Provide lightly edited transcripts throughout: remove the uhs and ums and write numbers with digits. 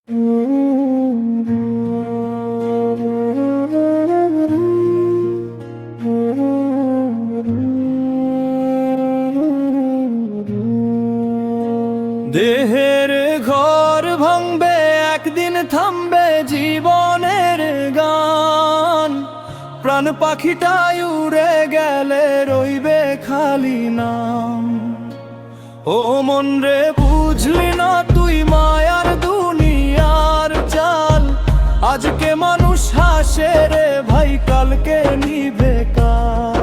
দেহের ঘর ভাঙবে, একদিন থামবে জীবনের গান। প্রাণ পাখিটাই উড়ে গেলে রইবে খালি নাম। ও মন রে, বুঝলি না তুই মায়ার দুনিয়ার চাল? আজকে মানুষ হাসে রে ভাই, কালকে নিভে কাল।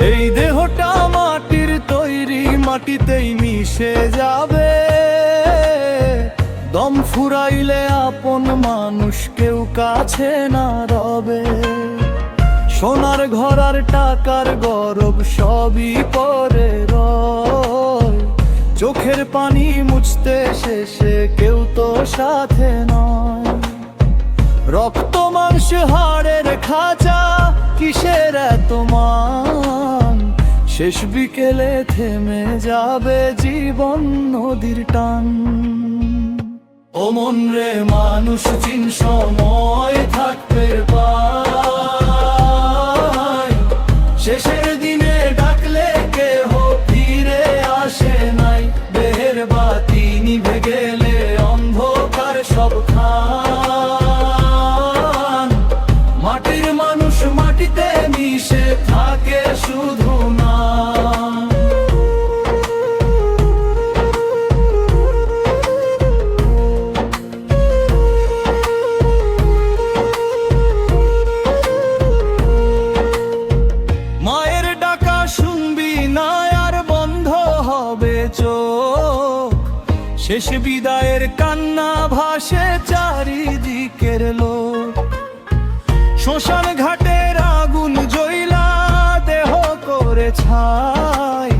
এই দেহটা মাটির তৈরি, মাটিতেই মিশে যাবে। দম ফুরাইলে আপন মানুষ কেউ কাছে না রবে। সোনার ঘর আর টাকার গরব সবই পরে রয়। চোখের পানি মুছতে শেষে কেউ তো সাথে নয়। রক্ত মাংস হাড়ের খাঁচা, কিসের এত মান? শেষ বিকেলে থেমে যাবে জীবন নদীর টান। ও মন রে, মানুষ চিন সময় থাকবে পায়। শেষের দিনে ডাকলে কেহ ফিরে আসে নাই। দেহের বাতি নিভে গেলে অন্ধকার সব খান। মাটির মানুষ মাটিতে মিশে থাকে শুধু না। মায়ের ডাকা শুনবি না আর বন্ধ হবে চোখ। শেষ বিদায়ের কান্না ভাসে চারিদিকের লোক। শ্মশান ঘাটের আগুন জ্বলা দেহ করে ছাই।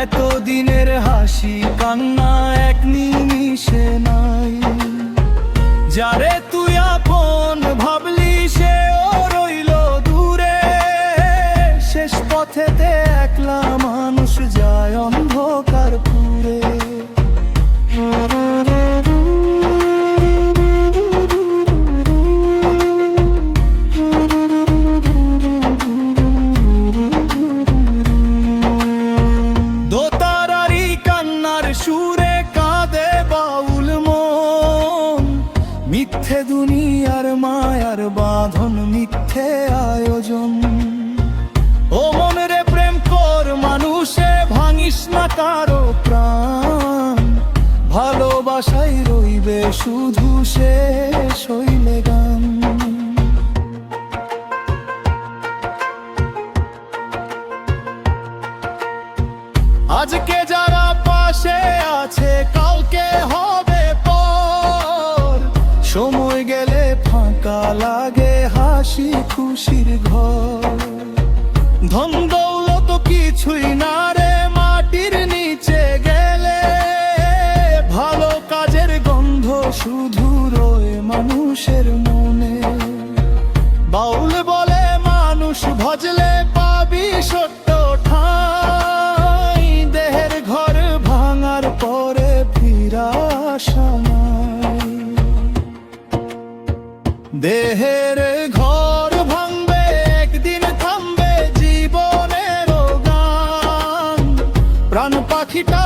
এতদিনের হাসি কান্না এক নিমিষে নাই। যারে তুই আপন ভাবলি সেও রইল দূরে। শেষ পথেতে একলা মানুষ যায় অন্ধকার পুরে। দোতারারি কান্নার সুরে কাঁদে বাউল মন। মিথ্যে দুনিয়ার মায়ার বাঁধন, মিথ্যে আয়োজন। ও মন রে, প্রেম কর মানুষে, ভাঙিস না কারো প্রাণ। ভালোবাসাই রইবে শুধু শেষ হইলে গান। আজকে যারা পাশে আছে কালকে হবে পর। সময় গেলে ফাঁকা লাগে হাসি খুশির ঘর। ধন দৌলত কিছুই না রে মাটির নিচে গেলে। ভালো কাজের গন্ধ শুধু রয়ে মানুষের মনে। বাউল বলে মানুষ ভজলে পাবি সত্য ঠাই। দেহের ঘর ভাঙার পরে ফিরা আশা নাই। দেহের ঘর ভাঙবে, একদিন থামবে জীবনের গান। প্রাণ পাখিটা